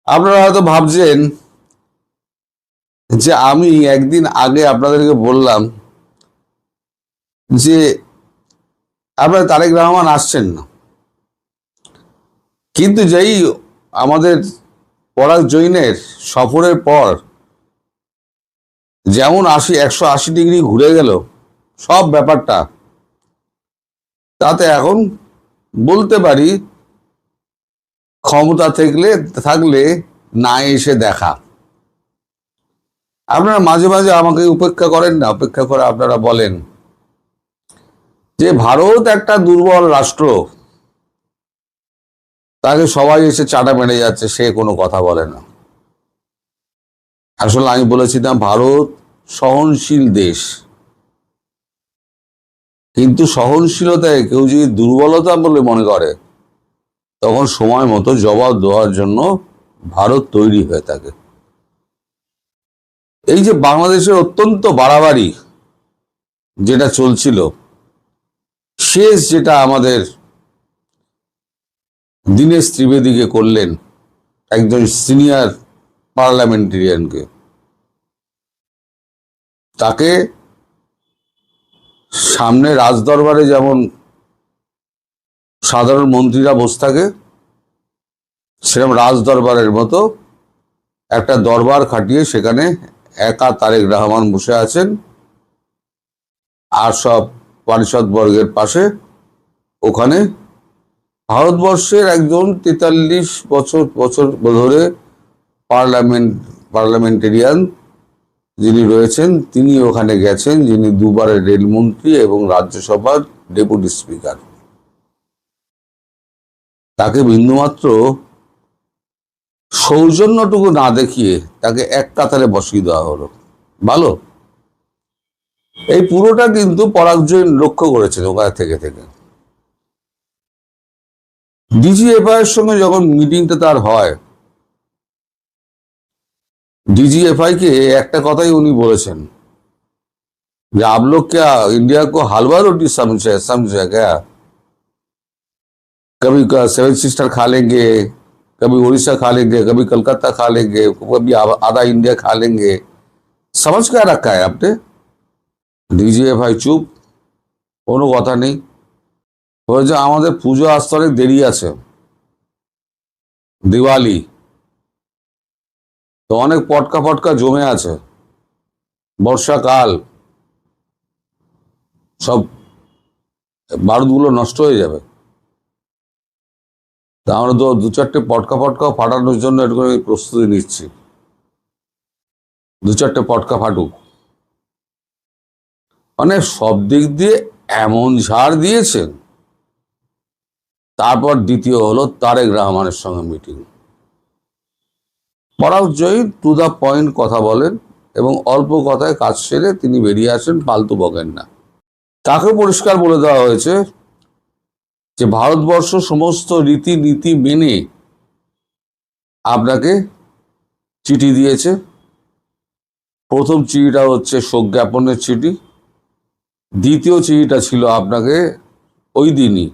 আপনারা হয়তো ভাবছেন যে আমি একদিন আগে আপনাদেরকে বললাম যে আপনারা তারেক রহমান আসছেন না, কিন্তু যেই আমাদের পরাগ জৈনের সফরের পর যেমন 180 ডিগ্রি ঘুরে গেল সব ব্যাপারটা, তাতে এখন বলতে পারি ক্ষমতা থাকলে না এসে দেখা। আপনারা মাঝে মাঝে আমাকে উপেক্ষা করেন না, উপেক্ষা করে আপনারা বলেন যে ভারত একটা দুর্বল রাষ্ট্র, তাকে সবাই এসে চাটা মেরে যাচ্ছে, সে কোনো কথা বলে না। আসলে আমি বলেছিলাম ভারত সহনশীল দেশ, কিন্তু সহনশীলতায় কেউ যদি দুর্বলতা বলে মনে করে তখন সময় মতো জবাব দেওয়ার জন্য ভারত তৈরি হয়ে থাকে। এই যে বাংলাদেশের অত্যন্ত বাড়াবাড়ি যেটা চলছিল, শেষ যেটা আমাদের দীনেশ ত্রিবেদীকে করলেন, একজন সিনিয়র পার্লামেন্টেরিয়ানকে, তাকে সামনে রাজদরবারে যেমন সাধারণ মন্ত্রীরা বসে থাকে, সেরকম রাজদরবারের মতো একটা দরবার খাটিয়ে সেখানে একা তারেক রহমান বসে আছেন, আর সব পারিষদ বর্গের পাশে ওখানে ভারতবর্ষের একজন 43 বছর ধরে পার্লামেন্টেরিয়ান যিনি রয়েছেন, তিনি ওখানে গেছেন, যিনি দুবারের রেলমন্ত্রী এবং রাজ্যসভার ডেপুটি স্পিকার। তাকে বিন্দুমাত্র সৌজন্যটুকু না দেখিয়ে তাকে এক কাতারে বসিয়ে দেওয়া হলো। ভালো, এই পুরোটা কিন্তু পরাগজয়ন লক্ষ্য করেছেন ওখানে থেকে। ডিজিএফআই এর সঙ্গে যখন মিটিংটা তার হয়, डीजीएफआई के एक कथाई उन्नी बोलेছেন যে आप लोग क्या इंडिया को हलवा रोटी समझे क्या, कभी सेवन सिस्टर खा लेंगे, कभी उड़ीसा खा लेंगे, कभी कलकत्ता खा लेंगे, कभी आधा इंडिया खा लेंगे, समझ क्या रखा है आपने। डीजीएफआई चुप, কোনো কথা নেই। বলে যে আমাদের পুজো আসতে অনেক দেরি আছে, দিওয়ালি তো অনেক পটকা পটকা জমে আছে, বর্ষাকাল, সব বারুদগুলো নষ্ট হয়ে যাবে, তা আমরা তো দু চারটে পটকা ফাটানোর জন্য একটু প্রস্তুতি নিচ্ছি, দু চারটে পটকা ফাটুক। মানে সব দিক দিয়ে এমন ঝাড় দিয়েছেন। তারপর দ্বিতীয় হলো তারেক রহমানের সঙ্গে মিটিং। পরাগজয়ী টু দা পয়েন্ট কথা বলেন এবং অল্প কথায় কাজ সেরে তিনি বেরিয়ে আসেন, ফালতু বকেন না। তাকে পরিষ্কার বলে দেওয়া হয়েছে যে ভারতবর্ষ সমস্ত রীতিনীতি মেনে আপনাকে চিঠি দিয়েছে। প্রথম চিঠিটা হচ্ছে শোক জ্ঞাপনের চিঠি, দ্বিতীয় চিঠিটা ছিল আপনাকে ওই দিনই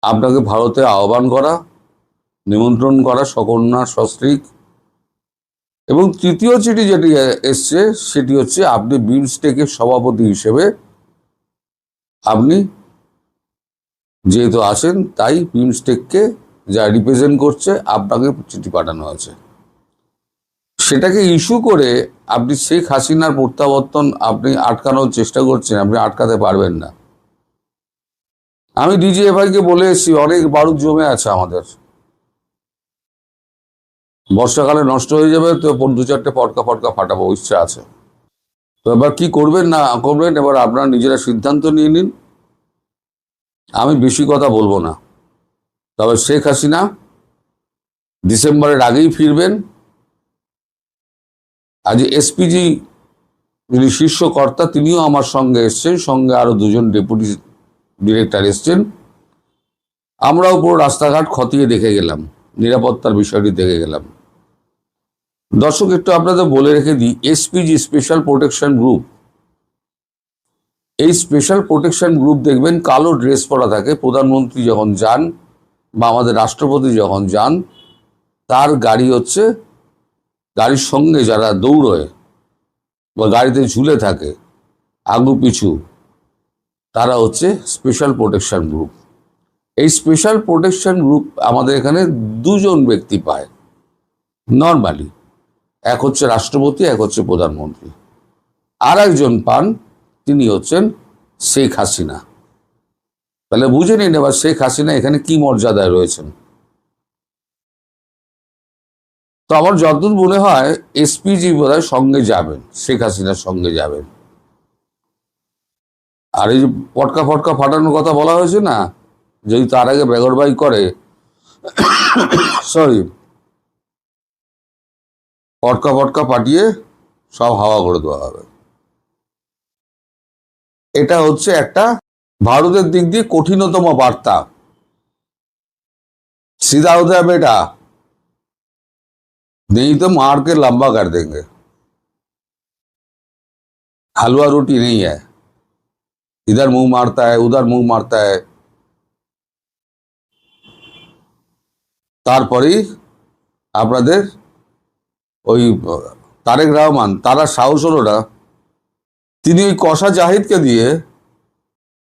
আপনাকে ভারতে আহ্বান করা, নিমন্ত্রণ করা সকন্যা সস্ত্রীক, এবং তৃতীয় চিঠি যেটি এসছে সেটি হচ্ছে আপনি বিমস্টেকের সভাপতি হিসেবে আপনি যেহেতু আছেন, তাই বিমস্টেককে যা রিপ্রেজেন্ট করছে আপনাকে চিঠি পাঠানো হয়েছে। সেটাকে ইস্যু করে আপনি শেখ হাসিনার প্রত্যাবর্তন আপনি আটকানোর চেষ্টা করছেন, আপনি আটকাতে পারবেন না। আমি ডিজিএফআইকে বলে এসেছি অনেক বারুদ জমে আছে আমাদের, বর্ষাকালে নষ্ট হয়ে যাবে, তো দু চারটে পটকা ফাটাবো, ইচ্ছা আছে। তো এবার কি করবেন না করবেন এবার আপনারা নিজেরা সিদ্ধান্ত নিয়ে নিন, আমি বেশি কথা বলবো না। তবে শেখ হাসিনা ডিসেম্বরের আগেই ফিরবেন। আজ এসপিজি যিনি শীর্ষ কর্তা তিনিও আমার সঙ্গে এসছেন, সঙ্গে আরো দুজন ডেপুটি ডিরেক্টর এসছেন। আমরাও পুরো রাস্তাঘাট খতিয়ে দেখে গেলাম, নিরাপত্তার বিষয়টি দেখে গেলাম। দর্শক একটু আপনাদের বলে রেখে দিই, এসপিজি স্পেশাল প্রোটেকশন গ্রুপ, এই স্পেশাল প্রোটেকশন গ্রুপ দেখবেন কালো ড্রেস পরা থাকে। প্রধানমন্ত্রী যখন যান বা আমাদের রাষ্ট্রপতি যখন যান, তার গাড়ি হচ্ছে, গাড়ির সঙ্গে যারা দৌড়য় বা গাড়িতে ঝুলে থাকে আগু পিছু, তারা হচ্ছে স্পেশাল প্রোটেকশন গ্রুপ। এই স্পেশাল প্রোটেকশন গ্রুপ আমাদের এখানে দুজন ব্যক্তি পায় নর্মালি, এক হচ্ছে রাষ্ট্রপতি, এক হচ্ছে প্রধানমন্ত্রী। আর একজন পান, তিনি হচ্ছেন শেখ হাসিনা। তাহলে বুঝে নিন এবার শেখ হাসিনা এখানে কি মর্যাদায় রয়েছেন। তো আমার যতদূর মনে হয় এসপিজি বোধহয় সঙ্গে যাবেন, শেখ হাসিনার সঙ্গে যাবেন। আর এই যে পটকা ফটকা ফাটানোর কথা বলা হয়েছে না, যদি তার আগে বেগরবাই করে, সরি, পটকা ফটকা পাঠিয়ে সব হাওয়া করে দেওয়া হবে। এটা হচ্ছে একটা ভারতের দিক দিয়ে কঠিনতম বার্তা। सीधा होता है बेटा, नहीं तो मार के लंबा कर देंगे। हलवा रोटी नहीं है, इधर मुंह मारता है उधर मुंह मारता है। তারপরেই আপনাদের ওই তারেক রহমান, তারা সাহস হলো না, তিনি ওই কষা জাহিদকে দিয়ে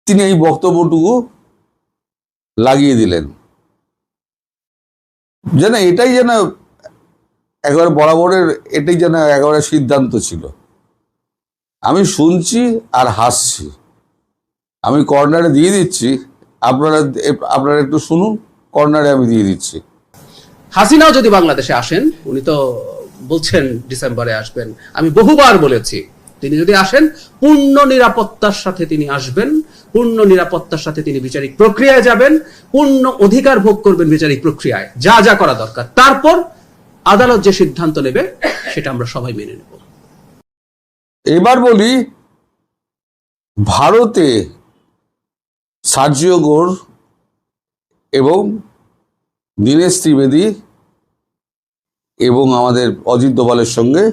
তিনি এই বক্তব্যটুকু লাগিয়ে দিলেন। যেন এটাই যেন একেবারে বরাবরের, এটাই যেন একেবারে সিদ্ধান্ত ছিল। আমি শুনছি আর হাসছি। আমি কর্নারে দিয়ে দিচ্ছি, আপনারা একটু শুনুন, কর্নারে আমি দিয়ে দিচ্ছি। হাসিনাও যদি বাংলাদেশে আসেন, উনি তো বলছেন ডিসেম্বরে আসবেন, আমি বহুবার বলেছি তিনি যদি আসেন পূর্ণ নিরাপত্তার সাথে তিনি আসবেন, পূর্ণ নিরাপত্তার সাথে তিনি বিচারিক প্রক্রিয়ায় যাবেন, পূর্ণ অধিকার ভোগ করবেন বিচারিক প্রক্রিয়ায়, যা যা করা দরকার। তারপর আদালত যে সিদ্ধান্ত নেবে সেটা আমরা সবাই মেনে নেব। এবার বলি, ভারতে সার্জিও ঘোষ এবং দীনেশ ত্রিবেদী এবং আমাদের অজিত দোভালের সঙ্গে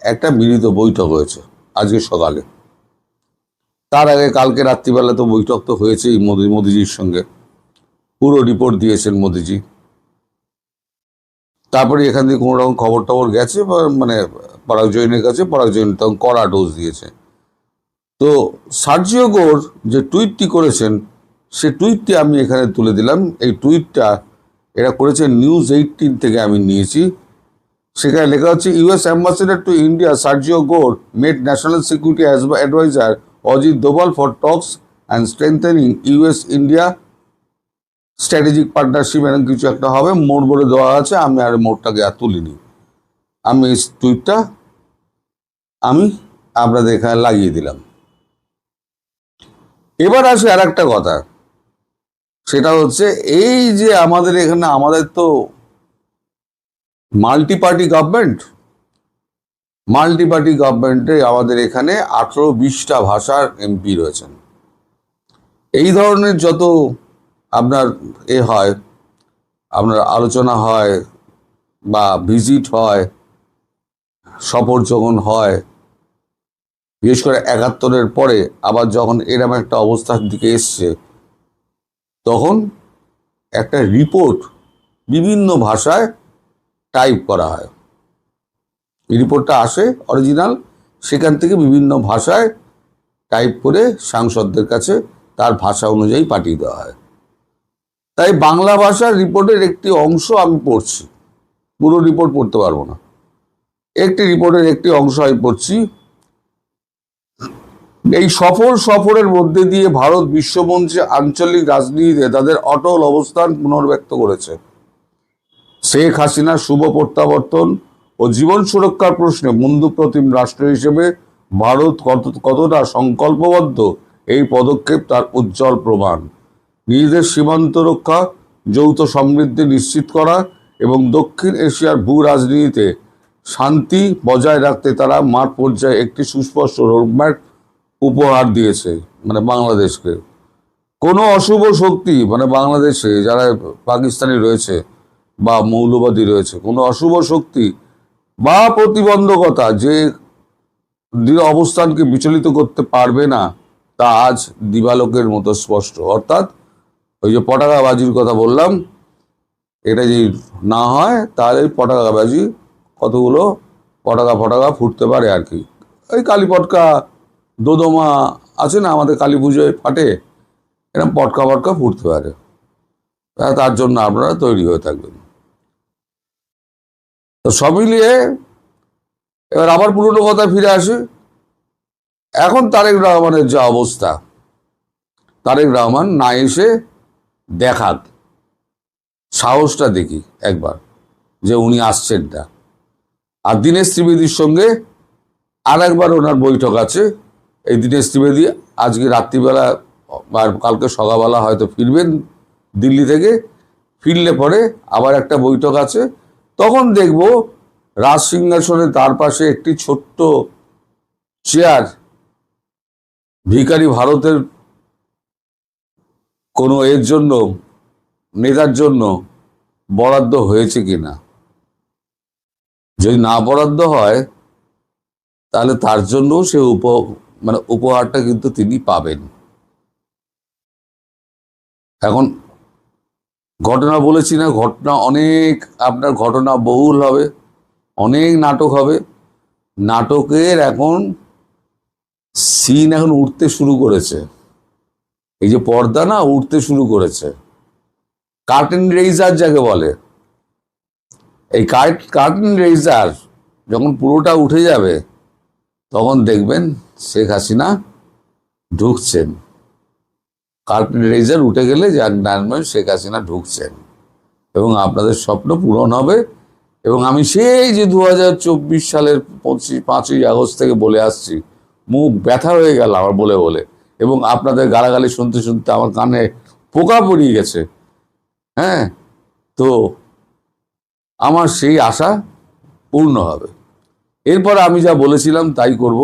একটা মিলিত বৈঠক হয়েছে আজকে সকালে। তার আগে কালকে রাত্রিবেলা তো বৈঠক তো হয়েছেই মোদিজির সঙ্গে, পুরো রিপোর্ট দিয়েছেন মোদিজি। তারপরে এখান থেকে কোনো রকম খবর টবর গেছে, মানে পরাগ জৈনের কাছে, পরাগ জৈন তখন কড়া ডোজ দিয়েছে। তো সার্জিও ঘোষ যে টুইটটি করেছেন, সে টুইটটি আমি এখানে তুলে দিলাম। এই টুইটটা এরা করেছে নিউজ18 থেকে আমি নিয়েছি। সেখানে লেখা হচ্ছে, US ambassador to India Sergio Ghosh met national security adviser Ajit Doval for talks and strengthening US India strategic partnership, এরকম কিছু একটা হবে, মোড় বলে দেওয়া আছে। আমি আর মোড়টাকে আর তুলিনি। আমি এই টুইটটা আমি আপনাদের এখানে লাগিয়ে দিলাম। এবার আসে আর একটা কথা, সেটা হচ্ছে এই যে আমাদের এখানে, আমাদের তো মাল্টি পার্টি গভর্নমেন্টে আমাদের এখানে 18-20টা ভাষার এমপি রয়েছেন। এই ধরনের যত আপনার হয়, আপনার আলোচনা হয় বা ভিজিট হয়, সফর যখন হয়, বিশেষ করে 71-এর পরে আবার যখন এরকম একটা অবস্থার দিকে এসছে, তখন একটা রিপোর্ট বিভিন্ন ভাষায় টাইপ করা হয়। এই রিপোর্টটা আসে অরিজিনাল, সেখান থেকে বিভিন্ন ভাষায় টাইপ করে সাংসদদের কাছে তার ভাষা অনুযায়ী পাঠিয়ে দেওয়া হয়। তাই বাংলা ভাষার রিপোর্টের একটি অংশ আমি পড়ছি, পুরো রিপোর্ট পড়তে পারবো না, একটি রিপোর্টের একটি অংশ আমি পড়ছি। এই সফরের মধ্যে দিয়ে ভারত বিশ্বমঞ্চে আঞ্চলিক রাজনীতিতে তাদের অটল অবস্থান পুনর্ব্যক্ত করেছে। শেখ হাসিনার শুভ প্রত্যাবর্তন ও জীবন সুরক্ষার প্রশ্নে বন্ধুপ্রতিম রাষ্ট্র হিসেবে ভারত কতটা সংকল্পবদ্ধ, এই পদক্ষেপ তার উজ্জ্বল প্রমাণ। নিজেদের সীমান্ত রক্ষা, যৌথ সমৃদ্ধি নিশ্চিত করা এবং দক্ষিণ এশিয়ার ভূ রাজনীতিতে শান্তি বজায় রাখতে তারা মাঠ পর্যায়ে একটি সুস্পষ্ট রোডম্যাপ উপহার দিয়েছে, মানে বাংলাদেশকে। কোনো অশুভ শক্তি, মানে বাংলাদেশে যারা পাকিস্তানি রয়েছে বা মৌলবাদী রয়েছে, কোনো অশুভ শক্তি বা প্রতিবন্ধকতা যে অবস্থানকে বিচলিত করতে পারবে না, তা আজ দিবালোকের মতো স্পষ্ট। অর্থাৎ ওই যে পটাকাবাজির কথা বললাম, এটা যদি না হয় তাহলে পটাকাবাজি কতগুলো পটাকা ফুটতে পারে আর কি। ওই কালী পটকা দোদমা আছে না আমাদের কালী পুজোয় ফাটে, এরকম পটকা ফুটতে পারে। তার জন্য আপনারা তৈরি হয়ে থাকবেন। তো সব মিলিয়ে এবার আবার পুরনো কথা ফিরে আসে। এখন তারেক রহমানের যা অবস্থা, তারেক রহমান না এসে দেখাক, সাহসটা দেখি একবার যে উনি আসছেন না। আর দীনেশ ত্রিবেদীর সঙ্গে আর একবার ওনার বৈঠক আছে। এই দীনেশ ত্রিবেদী আজকে রাত্রিবেলা আর কালকে সকালবেলা হয়তো ফিরবেন দিল্লি থেকে। ফিরলে পরে আবার একটা বৈঠক আছে। তখন দেখব রাজ সিংহাসনে তার পাশে একটি ছোট্ট চেয়ার ভিখারি ভারতের কোনো এর জন্য, নেতার জন্য বরাদ্দ হয়েছে কিনা। যদি না বরাদ্দ হয় তাহলে তার জন্য সে উপহারটা কিন্তু তিনি পাবেন। এখন ঘটনা বলেছি না, ঘটনা অনেক, আপনার ঘটনা বহুল হবে, অনেক নাটক হবে। নাটকের এখন সিন এখন উঠতে শুরু করেছে। এই যে পর্দা না উঠতে শুরু করেছে, কার্টেন রেইজার যাকে বলে। এই কার্টেন রেইজার যখন পুরোটা উঠে যাবে তখন দেখবেন শেখ হাসিনা ঢুকছেন। কার্টেন রেইজার উঠে গেলে শেখ হাসিনা ঢুকছেন এবং আপনাদের স্বপ্ন পূরণ হবে। এবং আমি সেই যে 2024 সালের 5ই আগস্ট থেকে বলে আসছি, মুখ ব্যথা হয়ে গেল আমার বলে বলে, এবং আপনাদের গালাগালি শুনতে শুনতে আমার কানে পোকা পড়িয়ে গেছে। হ্যাঁ, তো আমার সেই আশা পূর্ণ হবে। এরপর আমি যা বলেছিলাম তাই করব।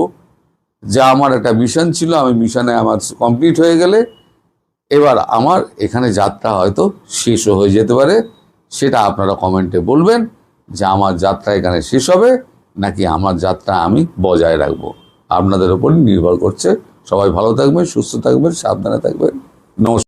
যা আমার একটা মিশন ছিল, আমি মিশনে আমার কমপ্লিট হয়ে গেলে এবার আমার এখানে যাত্রা হয়তো শেষও হয়ে যেতে পারে। সেটা আপনারা কমেন্টে বলবেন যে আমার যাত্রা এখানে শেষ হবে নাকি আমার যাত্রা আমি বজায় রাখবো। আপনাদের উপর নির্ভর করছে। সবাই ভালো থাকবেন, সুস্থ থাকবেন, সাবধানে থাকবেন। নমস্কার।